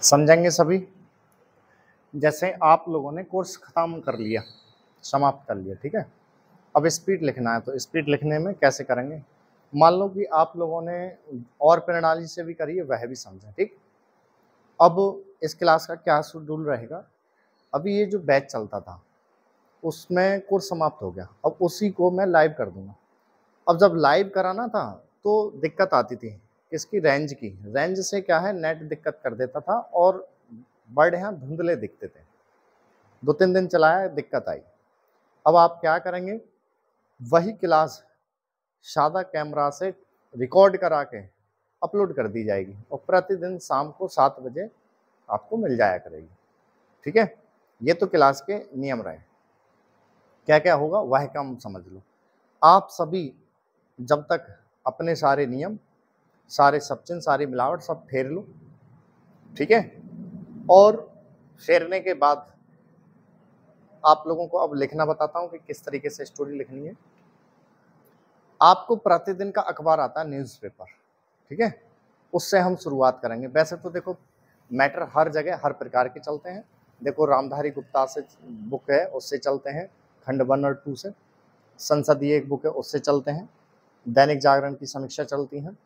समझेंगे सभी। जैसे आप लोगों ने कोर्स खत्म कर लिया, समाप्त कर लिया, ठीक है। अब स्पीड लिखना है, तो स्पीड लिखने में कैसे करेंगे। मान लो कि आप लोगों ने और प्रणाली से भी करी है, वह भी समझें, ठीक। अब इस क्लास का क्या शेड्यूल रहेगा। अभी ये जो बैच चलता था उसमें कोर्स समाप्त हो गया, अब उसी को मैं लाइव कर दूंगा। अब जब लाइव कराना था तो दिक्कत आती थी, इसकी रेंज की। रेंज से क्या है, नेट दिक्कत कर देता था और वर्ड यहाँ धुंधले दिखते थे। 2-3 दिन चलाया, दिक्कत आई। अब आप क्या करेंगे, वही क्लास सादा कैमरा से रिकॉर्ड करा के अपलोड कर दी जाएगी और प्रतिदिन शाम को 7 बजे आपको मिल जाया करेगी, ठीक है। ये तो क्लास के नियम रहे। क्या क्या होगा वह काम समझ लो। आप सभी जब तक अपने सारे नियम, सारे सब्चिन, सारी मिलावट सब फेर लो, ठीक है। और फेरने के बाद आप लोगों को अब लिखना बताता हूं कि किस तरीके से स्टोरी लिखनी है। आपको प्रतिदिन का अखबार आता है, न्यूज़पेपर, ठीक है। उससे हम शुरुआत करेंगे। वैसे तो देखो मैटर हर जगह हर प्रकार के चलते हैं। देखो रामधारी गुप्ता से बुक है, उससे चलते हैं। खंड 1 और 2 से। संसदीय एक बुक है, उससे चलते हैं। दैनिक जागरण की समीक्षा चलती है,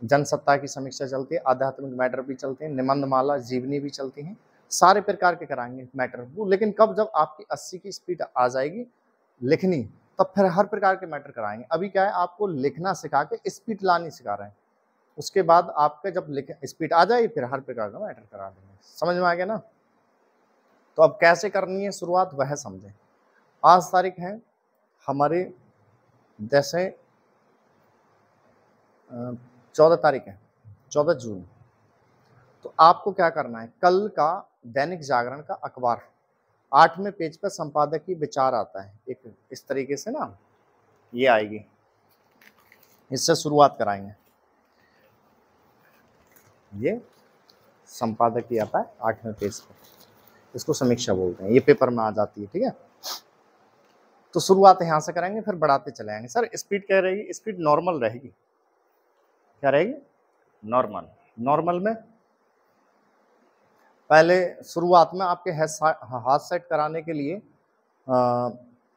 जनसत्ता की समीक्षा चलती है, आध्यात्मिक मैटर भी चलते हैं, निबंधमाला, जीवनी भी चलती हैं। सारे प्रकार के कराएंगे मैटर वो। लेकिन कब, जब आपकी 80 की स्पीड आ जाएगी लिखनी, तब फिर हर प्रकार के मैटर कराएंगे। अभी क्या है, आपको लिखना सिखा के स्पीड लानी सिखा रहे हैं। उसके बाद आपके जब स्पीड आ जाएगी फिर हर प्रकार का मैटर करा देंगे। समझ में आ गया ना। तो अब कैसे करनी है शुरुआत वह समझें। आज तारीख है हमारे जैसे 14 तारीख है, 14 जून। तो आपको क्या करना है, कल का दैनिक जागरण का अखबार 8वें पेज पर संपादकीय विचार आता है, एक इस तरीके से ना ये आएगी, इससे शुरुआत कराएंगे। ये संपादकीय आता है 8वें पेज पर, इसको समीक्षा बोलते हैं, ये पेपर में आ जाती है, ठीक है। तो शुरुआत यहाँ से करेंगे, फिर बढ़ाते चले आएंगे। सर स्पीड क्या रहेगी, स्पीड नॉर्मल रहेगी। क्या रहेगी, नॉर्मल। नॉर्मल में पहले शुरुआत में आपके हाथ सेट कराने के लिए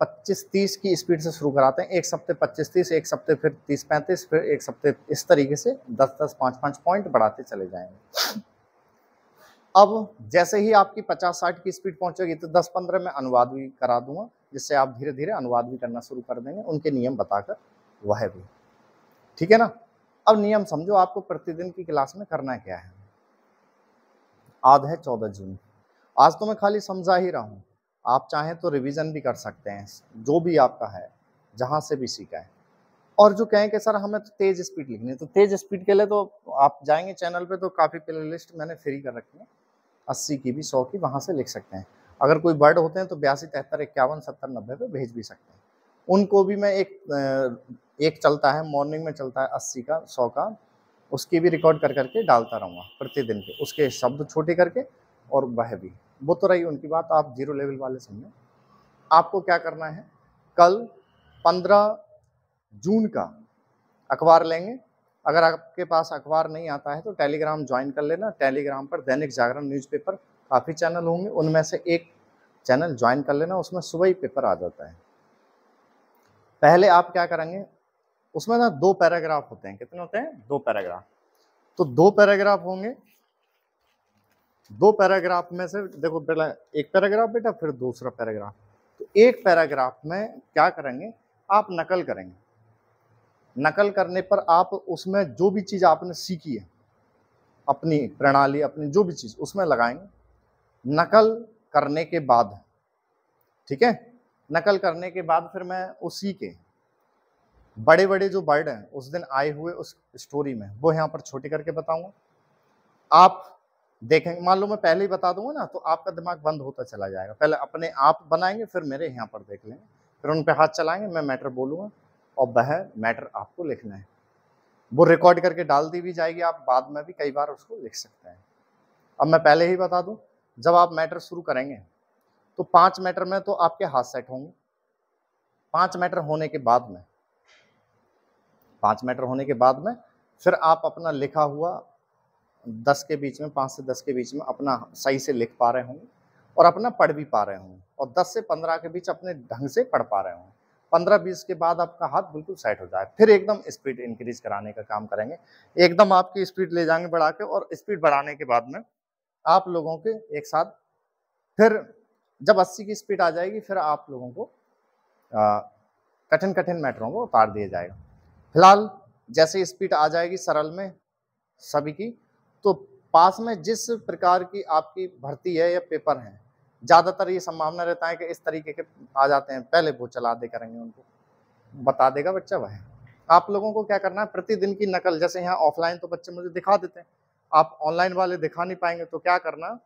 25-30 की स्पीड से शुरू कराते हैं। एक सप्ते 25-30, एक सप्ते फिर 30-35, फिर एक सप्ते इस तरीके से 10-10, 5-5 पॉइंट बढ़ाते चले जाएंगे। अब जैसे ही आपकी 50-60 की स्पीड पहुंचेगी तो 10-15 में अनुवाद भी करा दूंगा, जिससे आप धीरे धीरे अनुवाद भी करना शुरू कर देंगे, उनके नियम बताकर वह भी, ठीक है ना। अब नियम समझो, आपको प्रतिदिन की क्लास में करना क्या है। आज है 14 जून। आज तो मैं खाली समझा ही रहा हूँ, आप चाहें तो रिवीजन भी कर सकते हैं, जो भी आपका है, जहां से भी सीखा है। और जो कहें कि सर हमें तो तेज स्पीड लिखनी है, तो तेज स्पीड के लिए तो आप जाएंगे चैनल पे, तो काफ़ी प्लेलिस्ट मैंने फ्री कर रखी है, 80 की भी, 100 की, वहां से लिख सकते हैं। अगर कोई वर्ड होते हैं तो 82, 73, 51, 70, 90 पे भेज भी सकते हैं। उनको भी मैं एक चलता है मॉर्निंग में, चलता है 80 का, 100 का, उसकी भी रिकॉर्ड कर करके डालता रहूँगा प्रतिदिन के, उसके शब्द छोटे करके, और वह भी। वो तो रही उनकी बात, आप 0 लेवल वाले समझें। आपको क्या करना है, कल 15 जून का अखबार लेंगे। अगर आपके पास अखबार नहीं आता है तो टेलीग्राम ज्वाइन कर लेना। टेलीग्राम पर दैनिक जागरण न्यूज़पेपर काफ़ी चैनल होंगे, उनमें से एक चैनल ज्वाइन कर लेना, उसमें सुबह ही पेपर आ जाता है। पहले आप क्या करेंगे, उसमें ना 2 पैराग्राफ होते हैं। कितने होते हैं, 2 पैराग्राफ। तो 2 पैराग्राफ होंगे। 2 पैराग्राफ में से देखो, पहला एक पैराग्राफ बेटा, फिर दूसरा पैराग्राफ। तो एक पैराग्राफ में क्या करेंगे, आप नकल करेंगे। नकल करने पर आप उसमें जो भी चीज़ आपने सीखी है, अपनी प्रणाली, अपनी जो भी चीज़ उसमें लगाएंगे। नकल करने के बाद, ठीक है, नकल करने के बाद फिर मैं उसी के बड़े बड़े जो वर्ड हैं उस दिन आए हुए उस स्टोरी में, वो यहाँ पर छोटे करके बताऊंगा। आप देखेंगे, मान लो मैं पहले ही बता दूंगा ना, तो आपका दिमाग बंद होता चला जाएगा। पहले अपने आप बनाएंगे, फिर मेरे यहाँ पर देख लेंगे, फिर उन पे हाथ चलाएंगे, मैं मैटर बोलूँगा और वह मैटर आपको लिखना है। वो रिकॉर्ड करके डाल दी भी जाएगी, आप बाद में भी कई बार उसको लिख सकते हैं। अब मैं पहले ही बता दूं, जब आप मैटर शुरू करेंगे तो 5 मैटर में तो आपके हाथ सेट होंगे। 5 मैटर होने के बाद में, 5 मैटर होने के बाद में फिर आप अपना लिखा हुआ 10 के बीच में, 5 से 10 के बीच में अपना सही से लिख पा रहे होंगे और अपना पढ़ भी पा रहे होंगे, और 10 से 15 के बीच अपने ढंग से पढ़ पा रहे होंगे। 15-20 के बाद आपका हाथ बिल्कुल सेट हो जाए, फिर एकदम स्पीड इंक्रीज कराने का काम करेंगे। एकदम आपकी स्पीड ले जाएंगे बढ़ा के, और स्पीड बढ़ाने के बाद में आप लोगों के एक साथ फिर जब 80 की स्पीड आ जाएगी, फिर आप लोगों को कठिन कठिन मैटरों को उतार दिया जाएगा। फिलहाल जैसे स्पीड आ जाएगी सरल में सभी की, तो पास में जिस प्रकार की आपकी भर्ती है या पेपर है, ज़्यादातर ये संभावना रहता है कि इस तरीके के आ जाते हैं, पहले वो चला दे करेंगे, उनको बता देगा बच्चा वह। आप लोगों को क्या करना है, प्रतिदिन की नकल, जैसे यहाँ ऑफलाइन तो बच्चे मुझे दिखा देते हैं, आप ऑनलाइन वाले दिखा नहीं पाएंगे, तो क्या करना,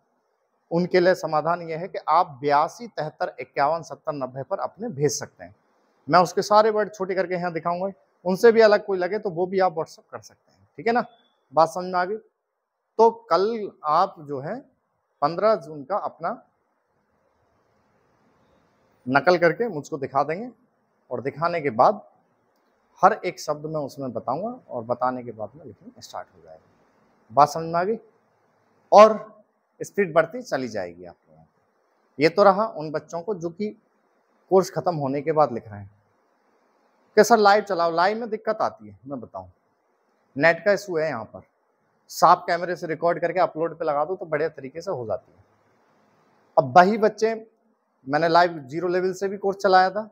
उनके लिए समाधान यह है कि आप 82 73 51 70 90 पर अपने भेज सकते हैं। मैं उसके सारे वर्ड छोटे करके यहाँ दिखाऊंगा, उनसे भी अलग कोई लगे तो वो भी आप व्हाट्सअप कर सकते हैं, ठीक है ना, बात समझ में आ गई। तो कल आप जो है 15 जून का अपना नकल करके मुझको दिखा देंगे, और दिखाने के बाद हर एक शब्द मैं उसमें बताऊंगा, और बताने के बाद में लिखना स्टार्ट हो जाएगा। बात समझ में आ गई, और स्पीड बढ़ती चली जाएगी आप लोगों को। ये तो रहा उन बच्चों को जो कि कोर्स खत्म होने के बाद लिख रहे हैं कि सर लाइव चलाओ। लाइव में दिक्कत आती है, मैं बताऊं, नेट का इशू है, यहाँ पर साफ कैमरे से रिकॉर्ड करके अपलोड पे लगा दो तो बढ़िया तरीके से हो जाती है। अब वही बच्चे, मैंने लाइव 0 लेवल से भी कोर्स चलाया था,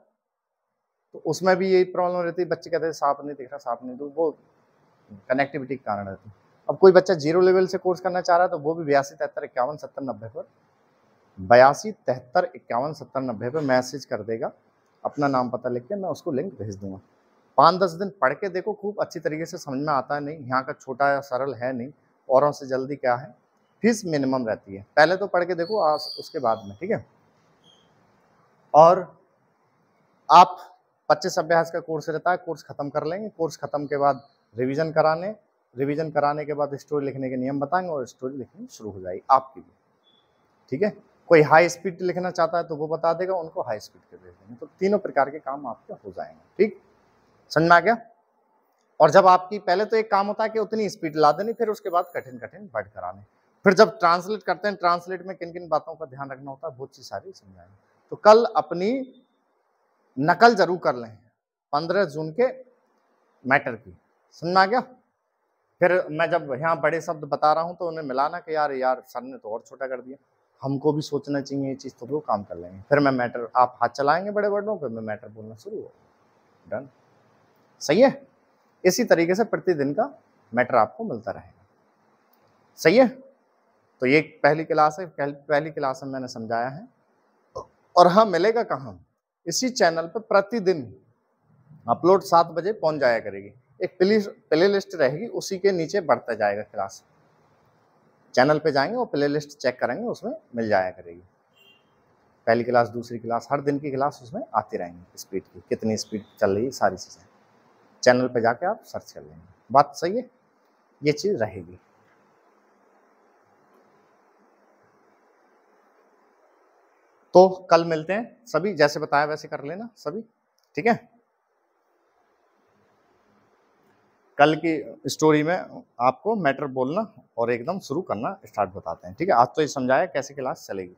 तो उसमें भी यही प्रॉब्लम रहती है, बच्चे कहते हैं साफ नहीं दिख रहा, साफ नहीं, तो वो कनेक्टिविटी के कारण रहती है। अब कोई बच्चा 0 लेवल से कोर्स करना चाह रहा है तो वो भी 82 73 51 70 90 पर 82 73 51 70 90 पर मैसेज कर देगा, अपना नाम पता लिख के, मैं उसको लिंक भेज दूंगा। 5-10 दिन पढ़ के देखो, खूब अच्छी तरीके से समझ में आता है नहीं, यहाँ का छोटा या सरल है नहीं, औरों से जल्दी क्या है, फीस मिनिमम रहती है, पहले तो पढ़ के देखो, उसके बाद में, ठीक है। और आप 25 अभ्यास का कोर्स रहता है, कोर्स खत्म कर लेंगे, कोर्स खत्म के बाद रिवीजन कराने के बाद स्टोरी लिखने के नियम बताएंगे, और स्टोरी लिखनी शुरू हो जाएगी आपकी भी, ठीक है। कोई हाई स्पीड लिखना चाहता है तो वो बता देगा, उनको हाई स्पीड के भेज देंगे, तो तीनों प्रकार के काम आपके हो जाएंगे, ठीक, समझ में आ गया। और जब आपकी पहले तो एक काम होता है कि उतनी स्पीड ला देनी, फिर उसके बाद कठिन कठिन वर्ड कराने, फिर जब ट्रांसलेट करते हैं, ट्रांसलेट में किन किन बातों का ध्यान रखना होता है, बहुत सी सारी समझाएंगे। तो कल अपनी नकल जरूर कर लें 15 जून के मैटर की, समझ में आ गया। फिर मैं जब यहाँ बड़े शब्द बता रहा हूँ तो उन्हें मिलाना कि यार सर ने तो और छोटा कर दिया, हमको भी सोचना चाहिए ये चीज़, तो वो काम कर लेंगे। फिर मैं मैटर, आप हाथ चलाएंगे बड़े वर्डों पे, मैं मैटर बोलना शुरू हो, डन, सही है। इसी तरीके से प्रतिदिन का मैटर आपको मिलता रहेगा, सही है। तो ये पहली क्लास है, पहली क्लास में मैंने समझाया है। और हाँ, मिलेगा कहाँ, इसी चैनल पर प्रतिदिन अपलोड 7 बजे पहुंच जाया करेगी, एक प्ले लिस्ट रहेगी, उसी के नीचे बढ़ता जाएगा क्लास, चैनल पे जाएंगे और प्ले लिस्ट चेक करेंगे, उसमें मिल जाया करेगी पहली क्लास, दूसरी क्लास, हर दिन की क्लास उसमें आती रहेंगी, स्पीड की कितनी स्पीड चल रही है, सारी चीज़ें चैनल पे जाके आप सर्च कर लेंगे। बात सही है, ये चीज़ रहेगी। तो कल मिलते हैं सभी, जैसे बताया वैसे कर लेना सभी, ठीक है। कल की स्टोरी में आपको मैटर बोलना और एकदम शुरू करना स्टार्ट बताते हैं, ठीक है। आज तो ये समझाया कैसे क्लास चलेगी।